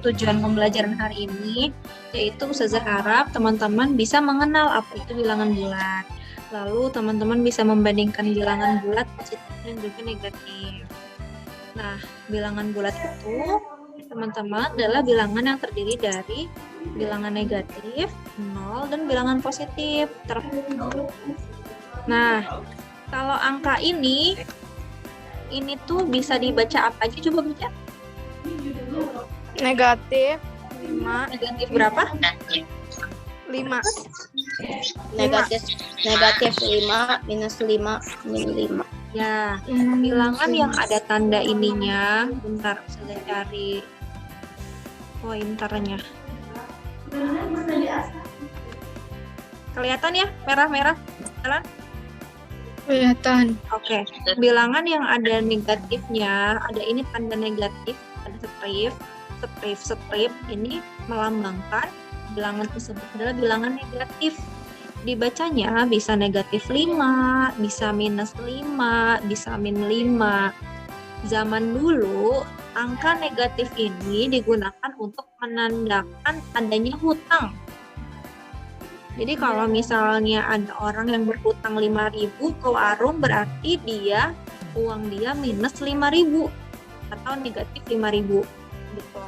tujuan pembelajaran hari ini, yaitu Ustazah harap teman-teman bisa mengenal apa itu bilangan bulat. Lalu teman-teman bisa membandingkan bilangan bulat positif dan juga negatif. Nah, bilangan bulat itu teman-teman adalah bilangan yang terdiri dari bilangan negatif, 0, dan bilangan positif. Nah, kalau angka ini tuh bisa dibaca apa aja? Coba baca. Negatif 5. Negatif berapa? 5. Negatif 5, minus 5, min 5. Ya, bilangan yang ada tanda ininya. Bentar, saya cari pointernya. Kelihatan ya? Merah-merah? Jalan? Kelihatan. Oke. Bilangan yang ada negatifnya, ada ini tanda negatif, ada strip. Ini melambangkan bilangan tersebut adalah bilangan negatif. Dibacanya bisa negatif 5, bisa minus 5, bisa min 5. Zaman dulu, angka negatif ini digunakan untuk menandakan adanya hutang. Jadi kalau misalnya ada orang yang berhutang 5.000 ke warung, berarti uang dia minus 5.000 atau negatif 5.000 gitu.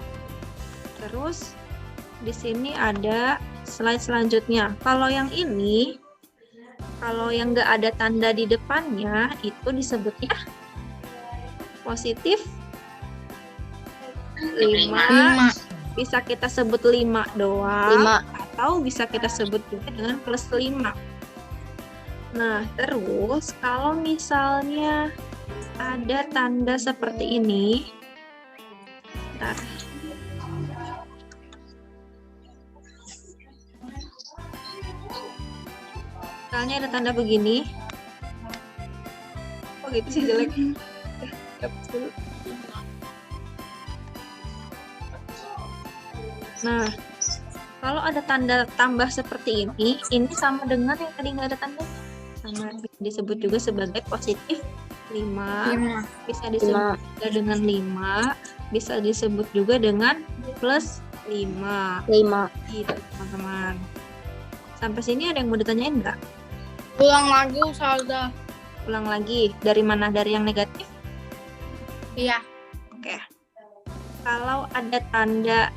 Terus di sini ada slide selanjutnya. Kalau yang ini, kalau yang nggak ada tanda di depannya, itu disebutnya positif 5. Bisa kita sebut 5 doang, atau bisa kita sebut juga dengan plus 5. Nah, terus kalau misalnya ada tanda seperti ini, bentar. Misalnya ada tanda begini. Oh gitu sih jelek. Nah, kalau ada tanda tambah seperti ini sama dengan yang tadi nggak ada tanda. Sama disebut juga sebagai positif 5. Bisa disebut juga dengan 5. Bisa disebut juga dengan plus 5. Gitu teman-teman. Sampai sini ada yang mau ditanyain nggak? Ulang lagi Ustazah. Ulang lagi. Dari mana? Dari yang negatif? Iya. Oke. Kalau ada tanda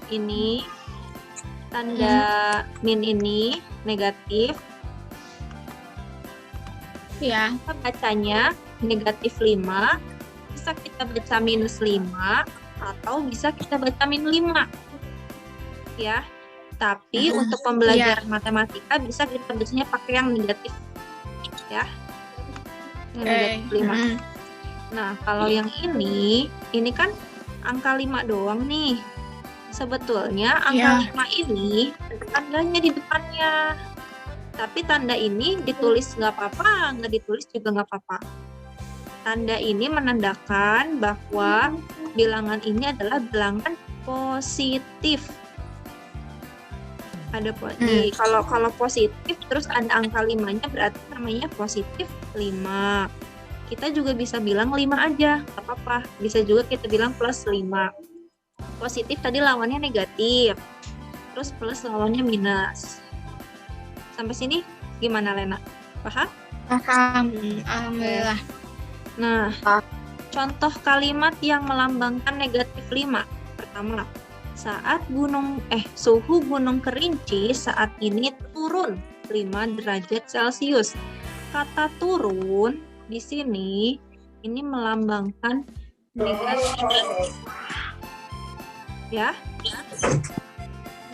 ini, tanda min ini negatif, Iya. kita bacanya negatif 5, bisa kita baca minus 5, atau bisa kita baca min 5. Ya. Tapi untuk pembelajaran matematika bisa kita bacanya pakai yang negatif. Ya. Yang negatif 5. Nah, kalau yang ini kan angka 5 doang nih. Sebetulnya angka 5 ini tandanya di depannya. Tapi tanda ini ditulis nggak apa-apa, nggak ditulis juga nggak apa-apa. Tanda ini menandakan bahwa bilangan ini adalah bilangan positif. Ada kalau positif terus ada angka 5-nya berarti namanya positif 5. Kita juga bisa bilang 5 aja, nggak apa-apa. Bisa juga kita bilang plus 5. Positif tadi lawannya negatif. Terus plus lawannya minus. Sampai sini gimana Lena? Paham? Paham. Alhamdulillah. Nah, contoh kalimat yang melambangkan negatif 5. Pertama, saat suhu Gunung Kerinci saat ini turun 5 derajat Celcius. Kata turun di sini ini melambangkan negatif. Ya.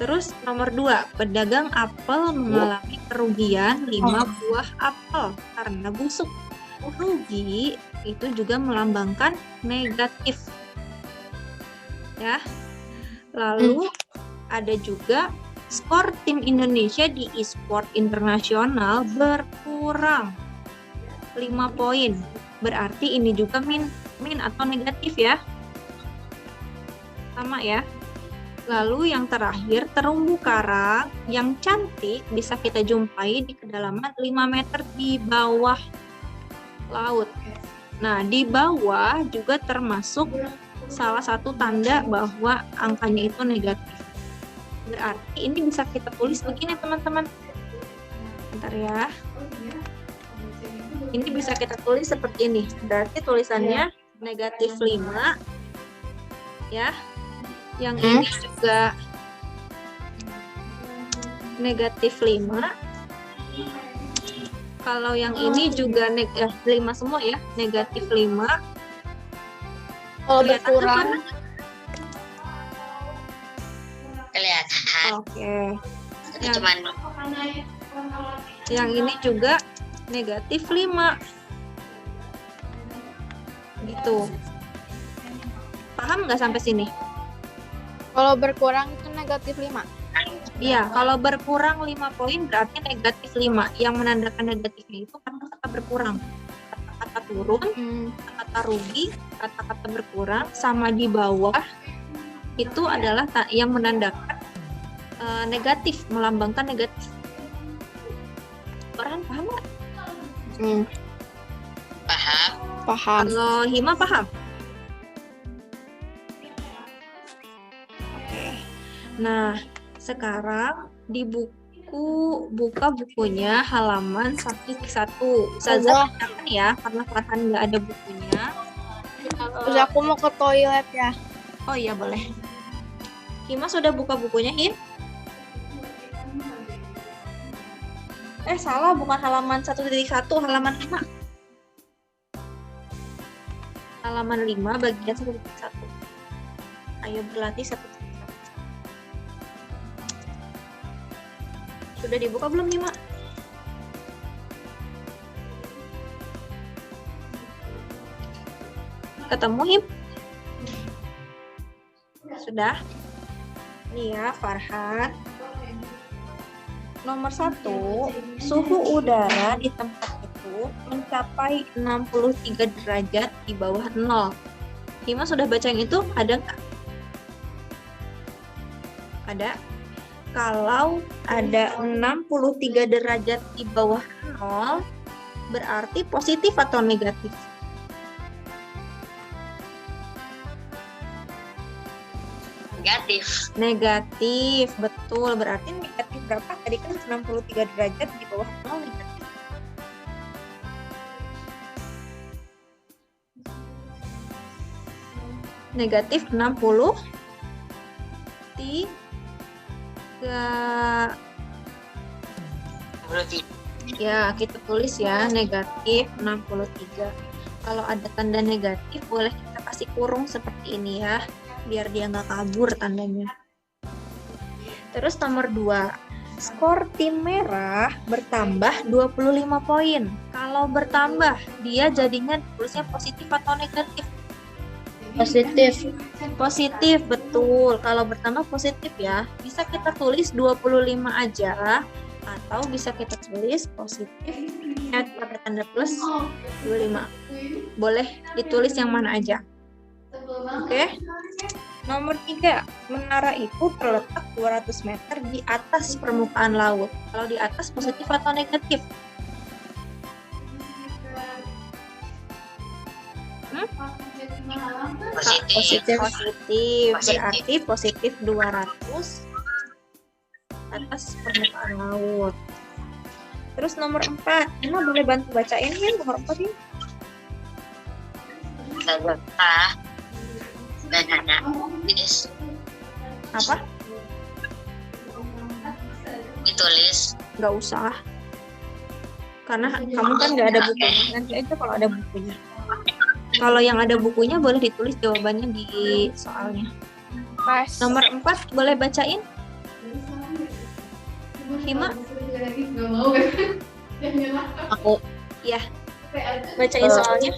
Terus nomor 2, pedagang apel mengalami kerugian 5 buah apel karena busuk. Rugi itu juga melambangkan negatif. Ya. Lalu ada juga skor tim Indonesia di e-sport internasional berkurang 5 poin. Berarti ini juga min atau negatif ya. Sama ya. Lalu yang terakhir, terumbu karang yang cantik bisa kita jumpai di kedalaman 5 meter di bawah laut. Nah, di bawah juga termasuk salah satu tanda bahwa angkanya itu negatif. Berarti ini bisa kita tulis begini teman-teman. Bentar ya. Ini bisa kita tulis seperti ini. Berarti tulisannya negatif 5. Ya. Yang ini juga negatif 5. Kalau yang ini juga 5 semua ya. Negatif 5. Kalau Kelihatan berkurang, kan? Kelihatan. Oke. Itu Ya. cuman Yang ini juga negatif 5. Gitu. Paham nggak sampai sini? kalau berkurang itu negatif 5. Iya, kalau berkurang 5 poin berarti negatif 5. Yang menandakan negatifnya itu kata-kata berkurang. Kata-kata turun, kata rugi, kata-kata berkurang, sama di bawah itu adalah yang menandakan negatif, melambangkan negatif. Orang paham nggak? paham. Paham. Kalau Hima paham? Oke. Nah, sekarang di buka bukunya halaman 1. Ustazah bacakan ya, karena Farhan nggak ada bukunya. Terus aku mau ke toilet ya. Oh iya boleh. Hima sudah buka bukunya, Hin? Salah, bukan halaman 1.1, halaman 5. Halaman 5 bagian 1.1. Ayo berlatih 1.1. Sudah dibuka belum, Hima? Ketemu, Him? Sudah? Nih ya, Farhan. Nomor 1, suhu udara di tempat itu mencapai 63 derajat di bawah 0. Hima sudah baca yang itu? Ada nggak? Ada. Kalau ada 63 derajat di bawah 0, berarti positif atau negatif? Negatif. Negatif, betul. Berarti negatif berapa? Tadi kan 63 derajat di bawah 0 negatif. Negatif 60 ya, kita tulis ya, negatif 63. Kalau ada tanda negatif, boleh kita kasih kurung seperti ini ya, biar dia nggak kabur tandanya. Terus nomor 2, skor tim merah bertambah 25 poin. Kalau bertambah, dia jadinya tulisnya positif atau negatif? Positif. Positif, betul. Kalau bertambah positif ya. Bisa kita tulis 25 aja, atau bisa kita tulis positif pakai tanda plus 25. Boleh ditulis yang mana aja. Oke. Nomor 3, menara itu terletak 200 meter di atas permukaan laut. Kalau di atas positif atau negatif? Positif. Positif. Berarti positif 200 atas permukaan laut. Terus nomor 4, Ima boleh bantu bacain ya nomor 4 ini? Terletak banana is Apa? ditulis Nggak usah. Karena kamu kan nggak ada bukunya. Nanti aja kalau ada bukunya. Kalau yang ada bukunya boleh ditulis jawabannya di soalnya. Pas. Nomor 4 boleh bacain? Hima? aku. Ya. Bacain soalnya.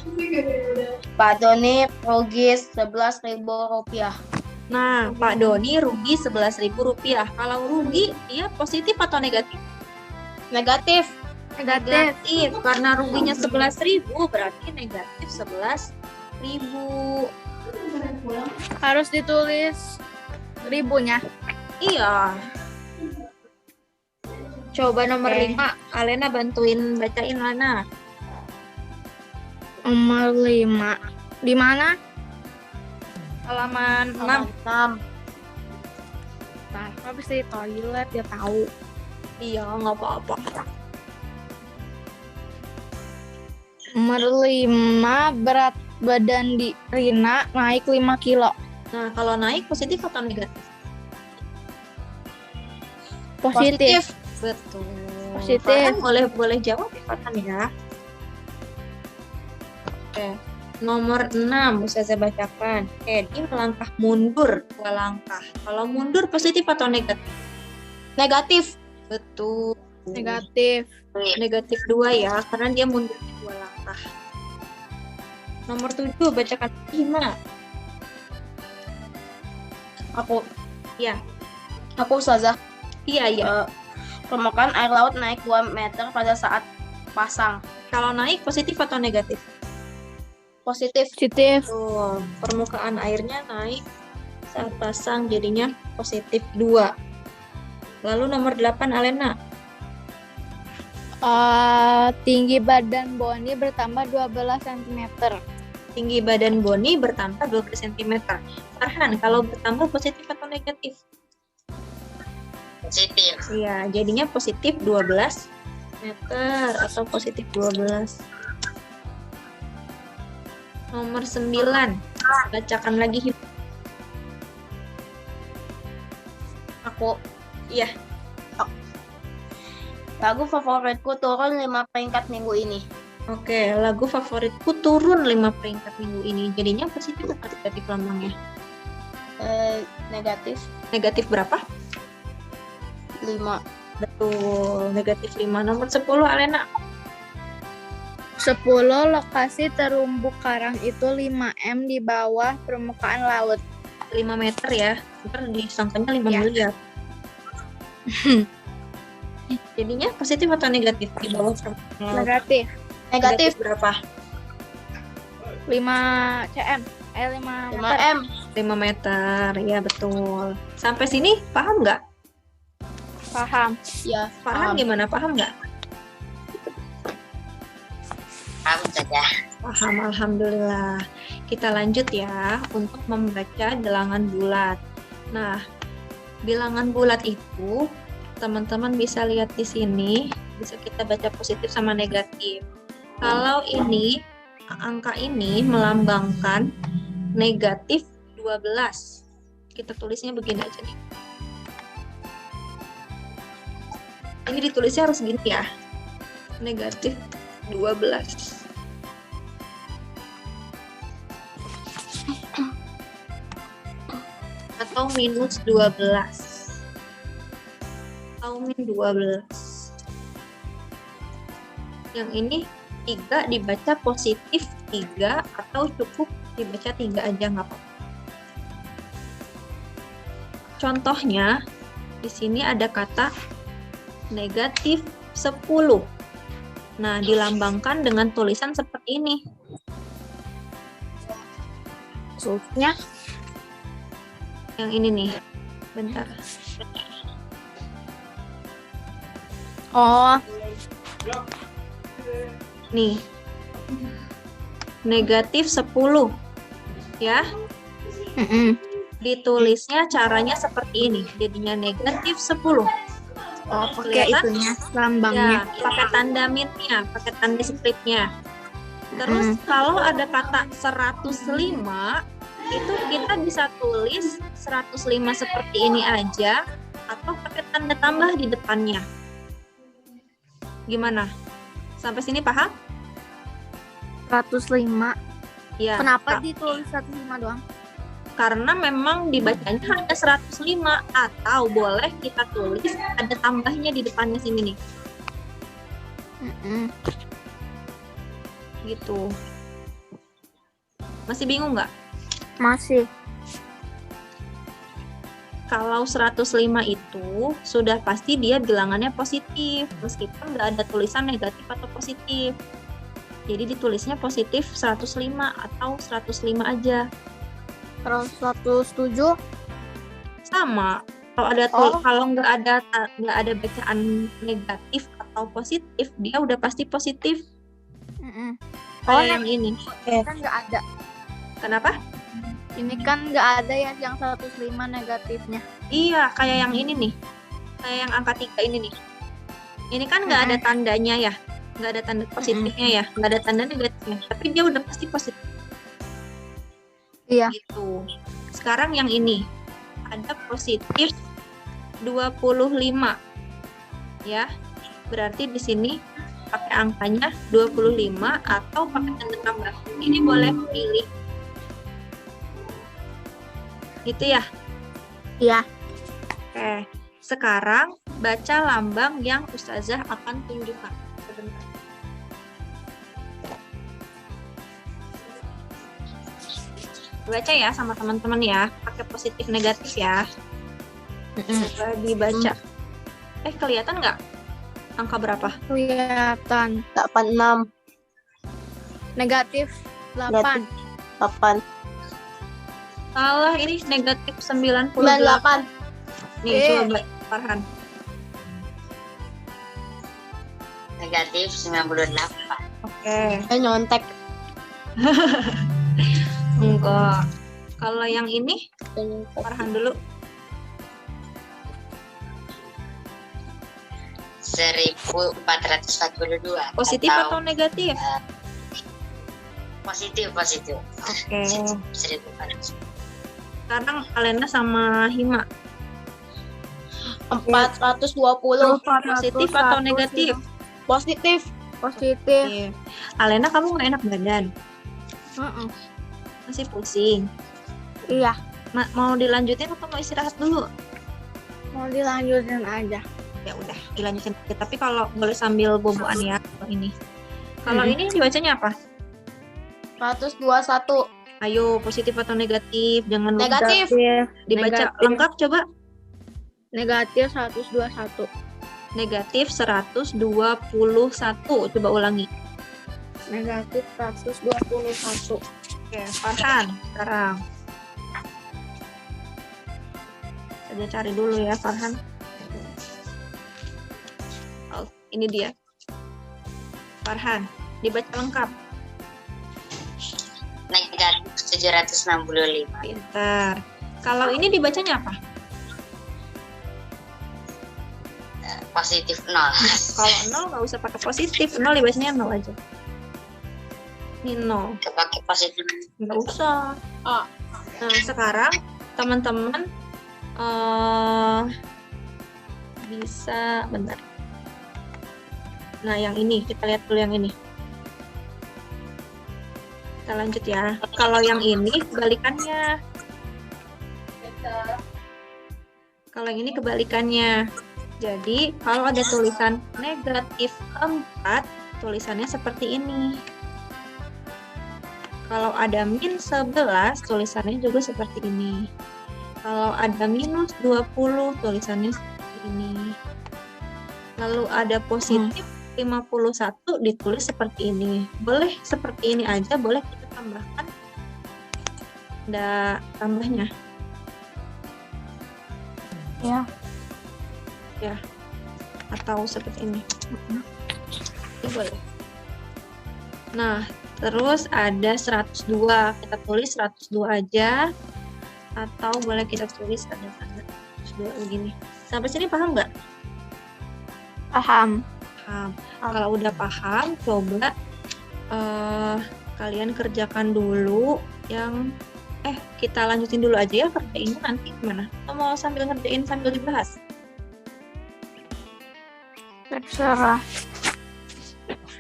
Pak Doni rugis 11.000 rupiah. Nah, Pak Doni rugi 11.000 rupiah. Kalau rugi, dia positif atau negatif? Negatif. Negatif. Karena ruginya 11.000, berarti negatif 11.000. Harus ditulis ribunya. Iya. Coba nomor Oke. 5. Alena bantuin bacain, Lana. Nomor 5. Di mana? Halaman 6. 6. Nah, habis dari toilet dia tahu. Iya, nggak apa-apa. Nomor 5, berat badan di Rina naik 5 kilo. Nah, kalau naik positif atau negatif? Positif. Betul. Positif. Farhan boleh jawab ya, Farhan ya. Oke. Nomor 6 bisa saya bacakan. Edi melangkah mundur 2 langkah. Kalau mundur positif atau negatif? Negatif. Betul. Negatif. Negatif 2 ya, karena dia mundur 2 langkah. Nomor 7 bacakan 5. Iya. Aku Ustazah. Iya. Permukaan air laut naik 2 meter pada saat pasang. Kalau naik positif atau negatif? Positif. Positif. Tuh, permukaan airnya naik saat pasang jadinya positif 2. Lalu nomor 8 Alena. Tinggi badan Boni bertambah 12 cm. Tinggi badan Boni bertambah 12 cm. Farhan, kalau bertambah positif atau negatif? Positif. Iya, jadinya positif 12 meter atau positif 12. Nomor 9. Bacakan lagi. Aku. Iya. Lagu favoritku turun 5 peringkat minggu ini. Oke, lagu favoritku turun 5 peringkat minggu ini. Jadinya positif atau negatif lambangnya? Negatif. Negatif berapa? 5. Betul, negatif 5. Nomor 10 Alena. 10, lokasi terumbu karang itu 5 m di bawah permukaan laut. 5 meter ya. Ntar disangkanya 5 Ya. miliar. Jadinya positif atau negatif di bawah permukaan laut? Negatif. Negatif. Berapa? 5 cm. 5 5 meter. M. 5 meter, ya betul. Sampai sini paham nggak? Paham. Ya, Paham gimana? Paham nggak? Paham saja. Paham, alhamdulillah. Kita lanjut ya untuk membaca bilangan bulat. Nah, bilangan bulat itu teman-teman bisa lihat di sini, bisa kita baca positif sama negatif. Kalau ini angka ini melambangkan negatif 12. Kita tulisnya begini aja nih. Ini ditulisnya harus gini ya. Negatif 12. Atau minus 12. Atau min 12. Yang ini 3 dibaca positif 3 atau cukup dibaca 3 aja nggak apa-apa. Contohnya di sini ada kata negatif 10. Nah, dilambangkan dengan tulisan seperti ini. Maksudnya Yang ini nih. Bentar. oh, Nih. Negatif 10. Ya. Ditulisnya caranya seperti ini. Jadinya negatif 10. pakai Kelihatan? itunya lambangnya. Ya, pakai tanda minnya, pakai tanda stripnya. Terus kalau ada kata 105, itu kita bisa tulis 105 seperti ini aja atau pakai tanda tambah di depannya. Gimana? Sampai sini paham? 105. Ya. Kenapa ditulis 105 doang? Karena memang dibacanya ada 105 atau boleh kita tulis ada tambahnya di depannya sini nih. Gitu. Masih bingung nggak? Masih. Kalau 105 itu sudah pasti dia bilangannya positif meskipun nggak ada tulisan negatif atau positif. Jadi ditulisnya positif 105 atau 105 aja. Terus 107 Sama. Kalau ada kalau nggak ada bacaan negatif atau positif, dia udah pasti positif. Oh, Kayak yang ini. kan nggak ada. Kenapa? Ini kan nggak ada ya yang 105 negatifnya. Iya, kayak yang ini nih. Kayak yang angka 3 ini nih. Ini kan nggak ada tandanya ya. Nggak ada tanda positifnya ya. Nggak ada tanda negatifnya. Tapi dia udah pasti positif. Iya. Gitu. Sekarang yang ini. Ada positif 25. Ya. Berarti di sini pakai angkanya 25 atau pakai tanda tambah. Ini boleh pilih. Gitu ya. Iya. Oke. Sekarang baca lambang yang Ustazah akan tunjukkan. Sebentar. Baca ya sama teman-teman ya. Pakai positif negatif ya. Coba dibaca. Kelihatan nggak? Angka berapa? Kelihatan. 86. Negatif 8. Negatif 8. Salah, ini negatif 98. 98. Nih, coba Farhan. Negatif 98. Oke. Nyontek. Enggak. Kalau yang ini, Farhan dulu. 1442. Positif atau negatif? Positif. Oke. 1400. Sekarang Alena sama Hima. 420. Positif atau negatif? Positif. Positif. Alena, kamu nggak enak badan? Masih pusing? Iya. Mau dilanjutin atau mau istirahat dulu? Mau dilanjutin aja. Ya udah, dilanjutin aja. Tapi kalau boleh sambil boboan ya. Kalau ini. Kalau ini dibacanya apa? 121. Ayo, positif atau negatif? Jangan lupa. Negatif. Dibaca Negatif. lengkap coba. Negatif 121. Negatif 121. Coba ulangi. Negatif 121. Oke, Farhan sekarang. Saya cari dulu ya, Farhan. Oh, ini dia. Farhan, dibaca lengkap. Negatif 765. Pintar. Kalau ini dibacanya apa? Positif 0. Kalau 0 nggak usah pakai positif. 0 dibacanya 0 aja. Ini 0. Pakai positif. Nggak usah. Ah. Nah, sekarang teman-teman bisa bentar. Nah, yang ini kita lihat dulu yang ini. Kita lanjut ya. Kalau yang ini kebalikannya. Kalau yang ini kebalikannya. Jadi, kalau ada tulisan negatif 4, tulisannya seperti ini. Kalau ada min 11, tulisannya juga seperti ini. Kalau ada minus 20, tulisannya seperti ini. Lalu ada positif 51, ditulis seperti ini. Boleh seperti ini aja, boleh kita tambahkan ada tambahnya. Ya. Ya. Atau seperti ini. Ini boleh. Nah, terus ada 102. Kita tulis 102 aja. Atau boleh kita tulis ada tanda 102 begini. Sampai sini paham nggak? Paham. Paham. Kalau udah paham, coba kalian kerjakan dulu yang kita lanjutin dulu aja ya kerjainnya nanti gimana? Atau mau sambil ngerjain sambil dibahas? Terserah.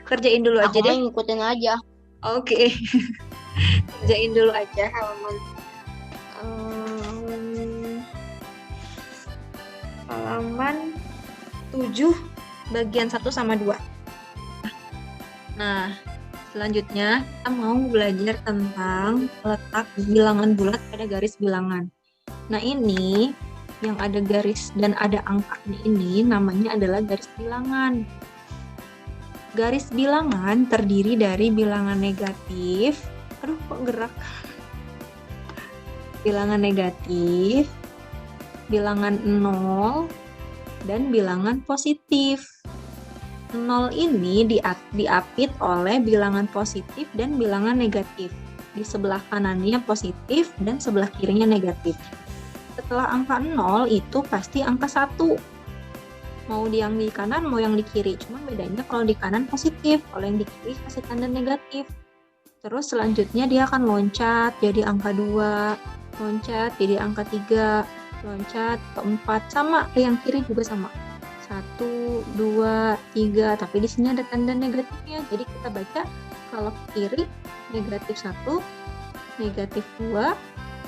Kerjain dulu aja Aku deh. ngikutin aja. Oke. Kerjain dulu aja halaman 7 bagian 1 sama 2. Nah, selanjutnya kita mau belajar tentang letak bilangan bulat pada garis bilangan. Nah, ini yang ada garis dan ada angkanya ini namanya adalah garis bilangan. Garis bilangan terdiri dari bilangan negatif. Aduh, kok gerak? Bilangan negatif, bilangan 0, dan bilangan positif. 0 ini diapit oleh bilangan positif dan bilangan negatif. Di sebelah kanannya positif dan sebelah kirinya negatif. Setelah angka 0 itu pasti angka 1. Mau yang di kanan, mau yang di kiri. Cuman bedanya kalau di kanan positif, kalau yang di kiri kasih tanda negatif. Terus selanjutnya dia akan loncat jadi angka 2, loncat jadi angka 3, loncat ke 4. Sama, yang kiri juga sama. 1, 2, 3. Tapi di sini ada tanda negatifnya. Jadi kita baca kalau kiri negatif 1, negatif 2,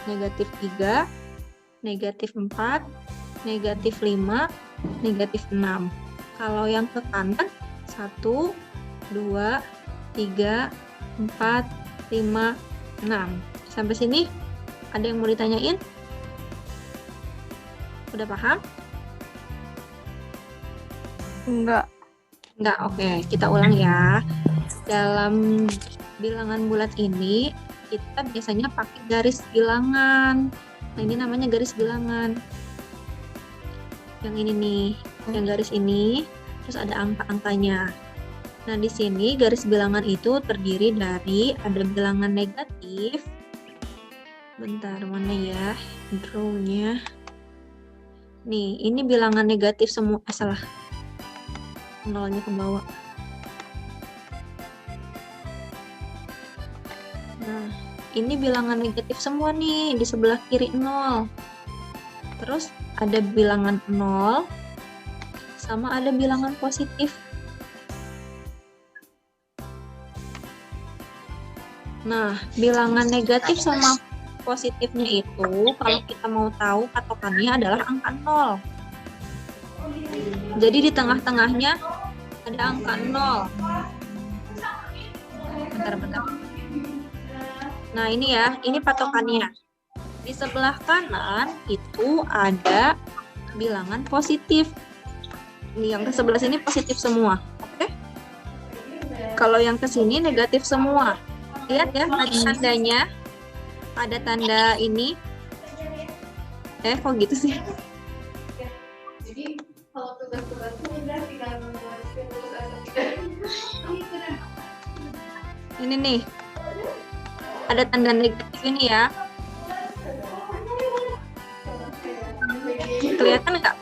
negatif 3, negatif 4, negatif 5, negatif 6. Kalau yang ke kanan 1, 2, 3, 4, 5, 6. Sampai sini ada yang mau ditanyain? Udah paham? Enggak. Enggak, oke. Kita ulang ya. Dalam bilangan bulat ini, kita biasanya pakai garis bilangan. Nah, ini namanya garis bilangan. Yang ini nih, yang garis ini, terus ada angka-angkanya. Nah, di sini garis bilangan itu terdiri dari ada bilangan negatif. Bentar, mana ya drawnya? Nih, ini bilangan negatif semua. Salah. Nolnya ke bawah. Nah, ini bilangan negatif semua nih, di sebelah kiri 0. Terus ada bilangan 0, sama ada bilangan positif. Nah, bilangan negatif sama positifnya itu, kalau kita mau tahu patokannya adalah angka 0. Jadi di tengah-tengahnya ada angka 0. Bentar. Nah, ini ya, ini patokannya. Di sebelah kanan itu ada bilangan positif. Ini yang ke sebelah sini positif semua. Oke? Kalau yang ke sini negatif semua. Lihat ya, ada tandanya. Ada tanda ini. Kok gitu sih? Jadi kalau tugas-tugas itu udah tinggal menuliskan tugas Ini nih. Ada tanda negatif ini ya. Kelihatan nggak?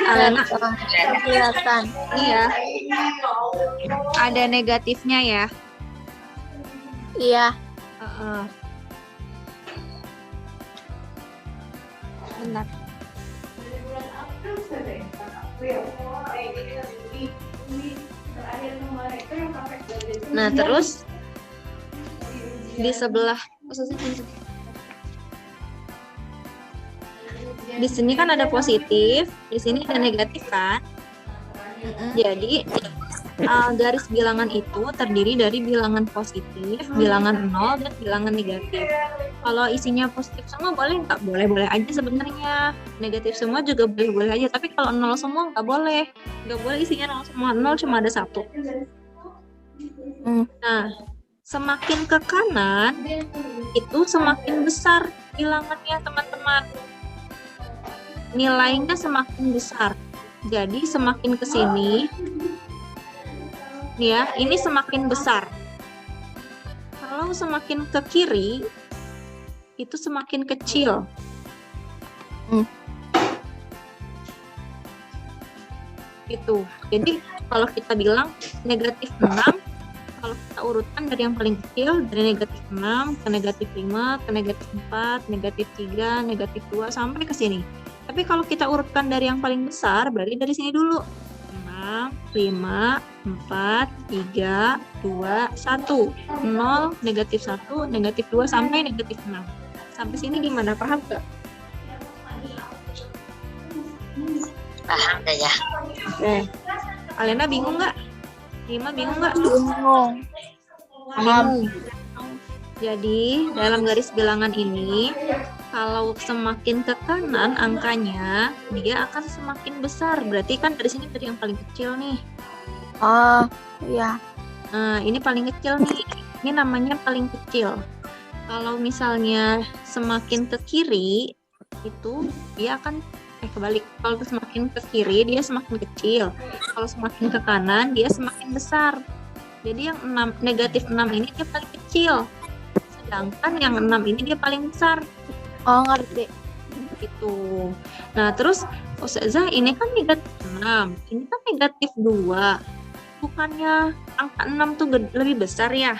Alena, Kelihatan. iya. Ada negatifnya ya. Iya. Bentar. Nah, terus di sebelah di sini kan ada positif, di sini ada negatif kan? Jadi garis bilangan itu terdiri dari bilangan positif, bilangan 0, dan bilangan negatif. Kalau isinya positif semua boleh nggak? Boleh-boleh aja sebenarnya. Negatif semua juga boleh-boleh aja. Tapi kalau 0 semua nggak boleh. Nggak boleh isinya 0 semua. 0 cuma ada 1. Nah, semakin ke kanan, itu semakin besar bilangannya, teman-teman. Nilainya semakin besar. Jadi semakin ke sini, ya, ini semakin besar. Kalau semakin ke kiri, itu semakin kecil. Gitu. Jadi kalau kita bilang negatif 6, kalau kita urutkan dari yang paling kecil, dari negatif 6 ke negatif 5, ke negatif 4, negatif 3, negatif 2, sampai ke sini. Tapi kalau kita urutkan dari yang paling besar, berarti dari sini dulu. 6, 5, 4, 3, 2, 1. 0, negatif 1, negatif 2, sampai negatif 6. Sampai sini gimana? Paham gak? Paham gak ya? Alena bingung nggak? Rima bingung nggak? Bingung. Bingung. Jadi dalam garis bilangan ini, kalau semakin ke kanan angkanya, dia akan semakin besar. Berarti kan dari sini dari yang paling kecil nih. Oh, iya. Nah, ini paling kecil nih. Ini namanya paling kecil. Kalau misalnya semakin ke kiri, itu dia akan kebalik. Kalau semakin ke kiri, dia semakin kecil. Kalau semakin ke kanan, dia semakin besar. Jadi yang 6, negatif 6 ini dia paling kecil. Sedangkan yang 6 ini dia paling besar. Oh, ngerti. Gitu. Nah, terus Ustazah ini kan negatif 6. Ini kan negatif 2. Bukannya angka 6 tuh lebih besar ya?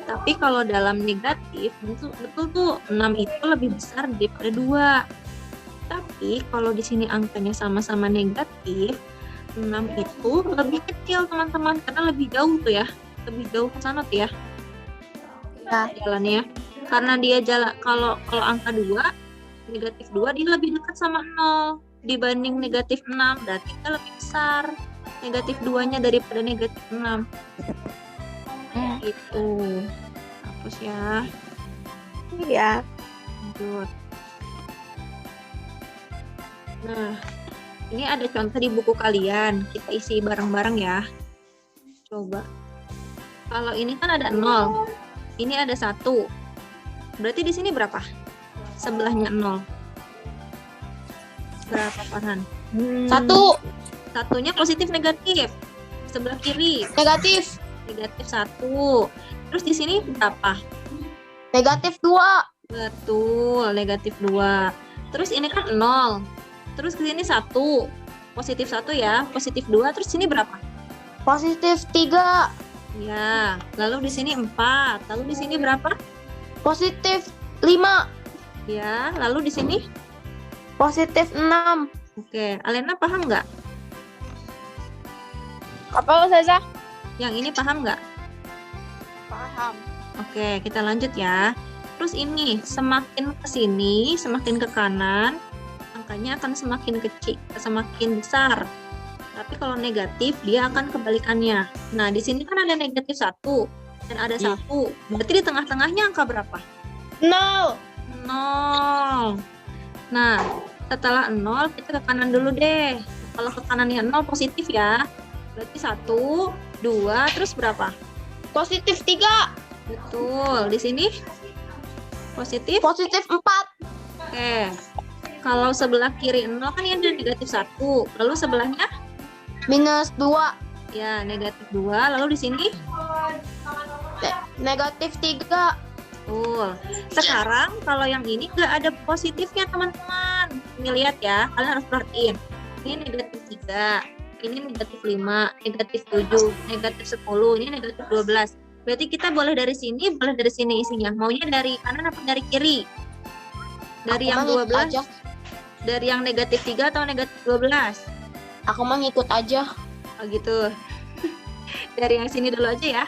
Tapi kalau dalam negatif, betul tuh 6 itu lebih besar daripada 2. Tapi kalau di sini angkanya sama-sama negatif, 6 itu lebih kecil teman-teman, karena lebih jauh tuh ya. Lebih jauh ke sana tuh ya. Ya. Jalannya. Karena dia jalan kalau angka 2, negatif 2 dia lebih dekat sama 0 dibanding negatif 6, berarti dia lebih besar negatif 2-nya daripada negatif 6. Gitu. Hapus ya. Iya. Lanjut. Nah, ini ada contoh di buku kalian. Kita isi bareng-bareng ya. Coba. Kalau ini kan ada 0. Ini ada 1. Berarti di sini berapa? Sebelahnya 0. Berapa, Farhan? 1. Satunya positif negatif. Sebelah kiri. Negatif. Negatif 1. Terus di sini berapa? Negatif 2. Betul, negatif 2. Terus ini kan 0. Terus ke sini 1. Positif 1 ya. Positif 2. Terus sini berapa? Positif 3. Ya. Lalu di sini 4. Lalu di sini berapa? Positif 5. Ya. Lalu di sini? Positif 6. Oke. Alena paham nggak? Apa Ustazah? Yang ini paham nggak? Paham. Oke, kita lanjut ya. Terus ini, semakin ke sini, semakin ke kanan, angkanya akan semakin kecil, semakin besar. Tapi kalau negatif, dia akan kebalikannya. Nah, di sini kan ada negatif 1 dan ada 1. Berarti di tengah-tengahnya angka berapa? 0. 0. Nah, setelah 0, kita ke kanan dulu deh. Kalau ke kanannya 0 positif ya. Berarti 1, 2, terus berapa? Positif 3. Betul. Di sini positif? Positif 4. Oke. Kalau sebelah kiri 0 kan ini ada negatif 1. Lalu sebelahnya? Minus 2. Ya, negatif 2. Lalu di sini? Negatif 3. Betul. Sekarang kalau yang ini nggak ada positifnya teman-teman. Ini lihat ya, kalian harus perhatiin. Ini negatif 3. Ini negatif 5, negatif 7, negatif 10, ini negatif 12. Berarti kita boleh dari sini, boleh dari sini isinya. Maunya dari kanan apa dari kiri? Dari yang 12? Aja. Dari yang negatif 3 atau negatif 12? Aku mah ngikut aja. Oh gitu. Dari yang sini dulu aja ya.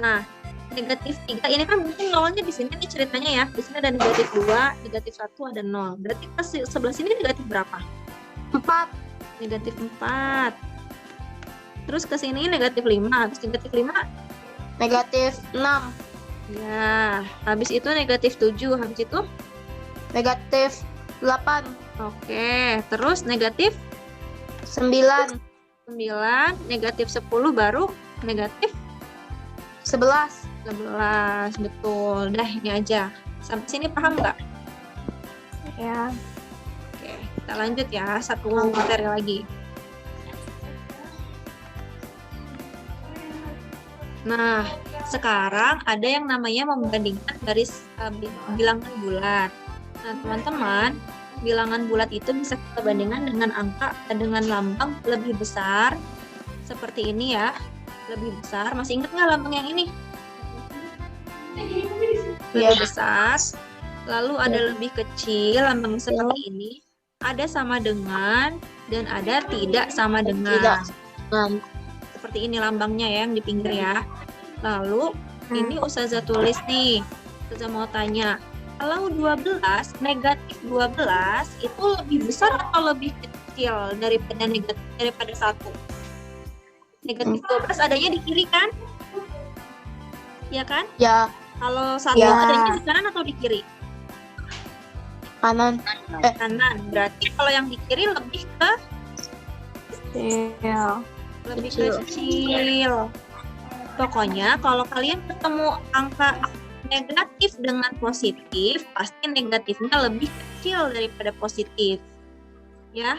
Nah, negatif 3 ini kan mungkin nolnya di sini nih ceritanya ya. Di sini ada negatif 2, negatif 1 ada 0. Berarti pas sebelah sini negatif berapa? 4. Negatif 4. Terus ke sini negatif 5. Habis negatif 5? Negatif 6. Ya, habis itu negatif 7. Habis itu? Negatif 8. Oke, terus negatif 9. 9, negatif 10 baru negatif 11. 11. Betul. Dah ini aja. Sampai sini paham nggak? Ya. Oke, kita lanjut ya. Satu materi lagi. Nah, sekarang ada yang namanya membandingkan garis bilangan bulat. Nah, teman-teman, bilangan bulat itu bisa kita bandingkan dengan angka dengan lambang lebih besar seperti ini ya, lebih besar. Masih ingat nggak lambang yang ini? Lebih besar. Lalu ada lebih kecil, lambang seperti ini. Ada sama dengan dan ada tidak sama dengan. Seperti ini lambangnya ya yang di pinggir ya. Lalu ini Ustazah tulis nih. Ustazah mau tanya, kalau 12, negatif 12 itu lebih besar atau lebih kecil daripada 1? Negatif 12 adanya di kiri kan? Ya kan? Ya, Kalau 1 Ya. adanya di kanan atau di kiri? kanan. Kanan. Berarti kalau yang di kiri lebih ke Iya. lebih kecil. Pokoknya kalau kalian ketemu angka negatif dengan positif, pasti negatifnya lebih kecil daripada positif. Ya.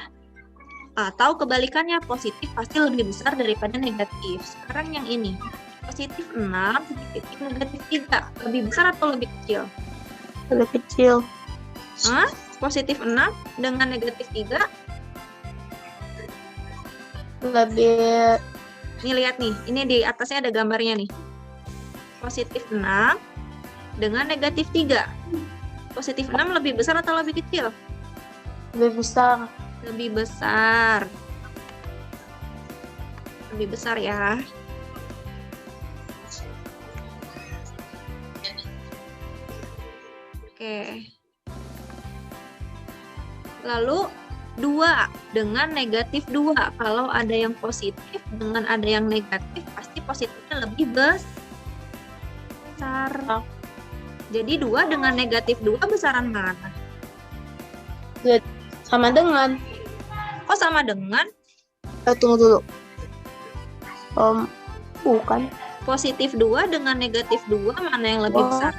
Atau kebalikannya, positif pasti lebih besar daripada negatif. Sekarang yang ini, positif 6 titik negatif 3. Lebih besar atau lebih kecil? Lebih kecil. Hah? Positif 6 dengan negatif 3. Lebih Nih lihat nih, ini di atasnya ada gambarnya nih. Positif 6 dengan negatif 3. Positif 6 lebih besar atau lebih kecil? besar. Lebih besar. Lebih besar ya. Oke. Lalu 2 dengan negatif 2. Kalau ada yang positif dengan ada yang negatif, pasti positifnya lebih besar. Jadi 2 dengan negatif 2 besaran mana? Sama dengan. Oh, sama dengan Tunggu dulu. Bukan. positif 2 dengan negatif 2, mana yang lebih besar?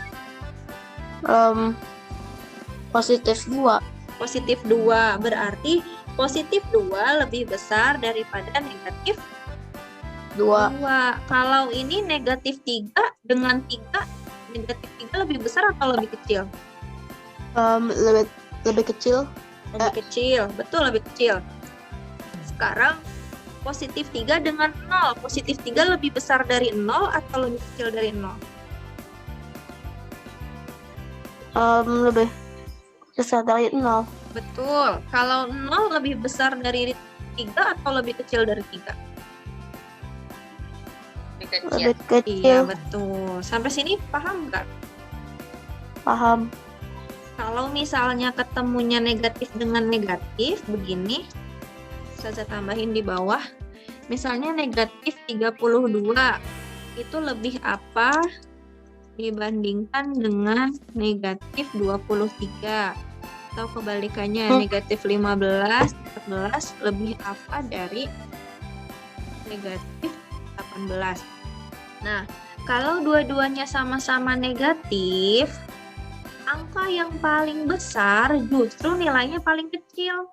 Positif 2. Positif 2, berarti positif 2 lebih besar daripada negatif 2. 2. Kalau ini negatif 3 dengan 3, negatif 3 lebih besar atau lebih kecil? Lebih kecil. Lebih kecil, betul lebih kecil. Sekarang positif 3 dengan 0. Positif 3 lebih besar dari 0 atau lebih kecil dari 0? Lebih besar dari 0. Betul. Kalau 0 lebih besar dari 3 atau lebih kecil dari 3? Lebih kecil. Lebih kecil. Iya, betul. Sampai sini paham nggak? Paham. Kalau misalnya ketemunya negatif dengan negatif, begini. Saya tambahin di bawah. Misalnya negatif 32. Itu lebih apa dibandingkan dengan negatif 23? Atau kebalikannya, negatif 15, 14 lebih apa dari negatif 18? Nah, kalau dua-duanya sama-sama negatif, angka yang paling besar justru nilainya paling kecil.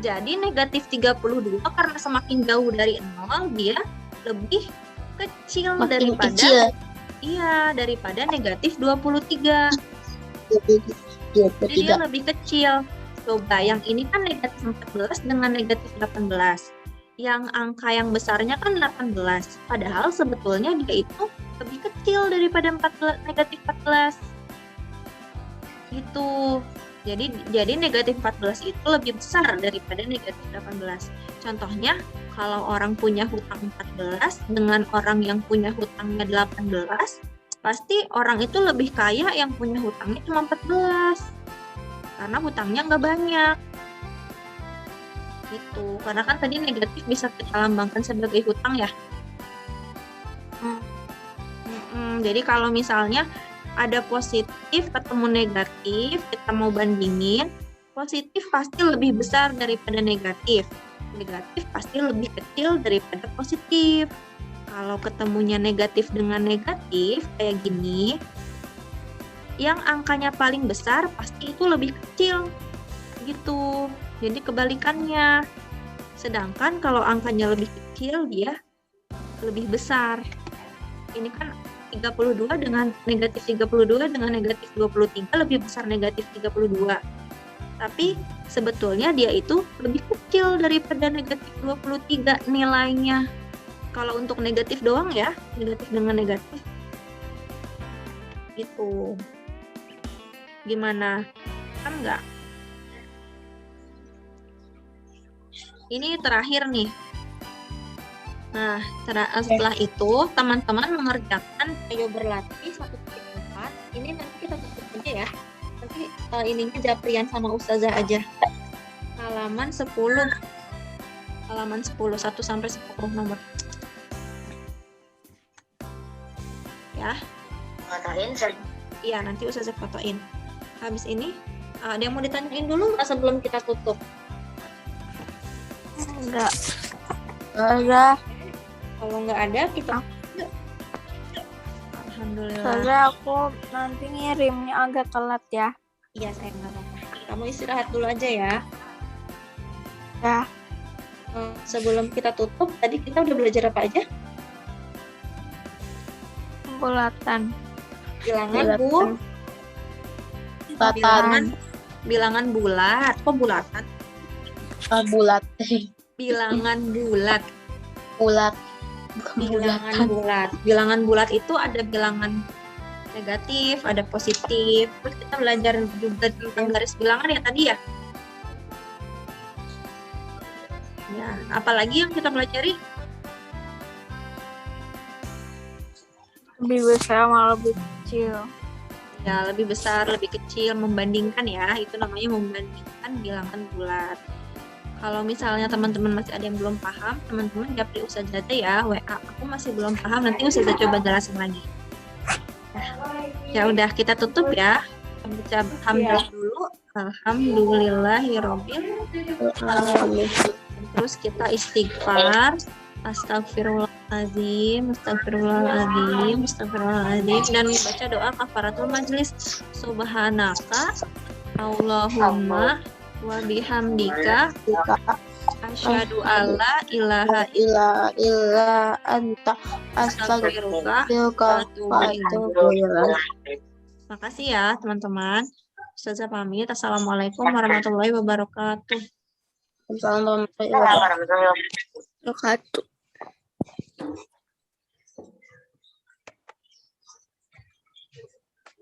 Jadi negatif 32 karena semakin jauh dari 0, dia lebih kecil daripada daripada negatif 23. Jadi dia lebih kecil. Coba yang ini kan negatif 14 dengan negatif 18. Yang angka yang besarnya kan 18. Padahal sebetulnya dia itu lebih kecil daripada negatif 14. Gitu. Jadi negatif 14 itu lebih besar daripada negatif 18. Contohnya, kalau orang punya hutang 14 dengan orang yang punya hutangnya 18, pasti orang itu lebih kaya yang punya hutangnya cuma 14. Karena hutangnya nggak banyak. Gitu. Karena kan tadi negatif bisa kita lambangkan sebagai hutang ya. Jadi kalau misalnya ada positif ketemu negatif, kita mau bandingin, positif pasti lebih besar daripada negatif. Negatif pasti lebih kecil daripada positif. Kalau ketemunya negatif dengan negatif, kayak gini, yang angkanya paling besar pasti itu lebih kecil. Gitu. Jadi kebalikannya. Sedangkan kalau angkanya lebih kecil, dia lebih besar. Ini kan 32 dengan negatif 32 dengan negatif 23 lebih besar negatif 32. Tapi sebetulnya dia itu lebih kecil daripada negatif 23 nilainya. Kalau untuk negatif doang ya, negatif dengan negatif. Gitu. Gimana? Kan enggak? Ini terakhir nih. Nah, setelah itu teman-teman mengerjakan ayo berlatih 1.4. Ini nanti kita tutup aja ya. Nanti ininya Japrian sama Ustazah aja. Halaman 10. Halaman 10 1 sampai 10 nomor. Ya. Fotoin Iya, nanti Ustazah fotoin. Habis ini ada yang mau ditanyain dulu nggak sebelum kita tutup? Enggak. Enggak. Kalau nggak ada, kita Alhamdulillah. Soalnya aku nanti ngirimnya agak telat ya. Iya, saya nggak apa-apa. Kamu istirahat dulu aja ya. Ya. Sebelum kita tutup, tadi kita udah belajar apa aja? Bulatan. Bilangan Bulatan. bilangan bulat. Kok bulatan? Bulat. Bilangan bulat. Bulat. Bilangan bulat itu ada bilangan negatif, ada positif. Terus kita belajar juga tentang garis bilangan ya tadi ya. Ya, apalagi yang kita pelajari? Lebih besar sama lebih kecil. Ya, lebih besar, lebih kecil, membandingkan ya. Itu namanya membandingkan bilangan bulat. Kalau misalnya teman-teman masih ada yang belum paham, teman-teman japri Ustazah ya, WA. Aku masih belum paham, nanti Ustazah coba jelasin lagi. Ya udah, kita tutup ya. Baca alhamdulillah dulu. Alhamdulillahirobbil alamin. Terus kita istighfar. Astagfirullahaladzim, astagfirullahaladzim, astagfirullahaladzim, dan membaca doa kafaratul majlis. Subhanaka Allahumma wa bihamdika asyhadu alla ilaha illa anta astaghfiruka astaghfiruka wa atubu ilaik. Makasih ya teman-teman. Ustazah pamit. Assalamualaikum warahmatullahi wabarakatuh. Assalamualaikum warahmatullahi wabarakatuh.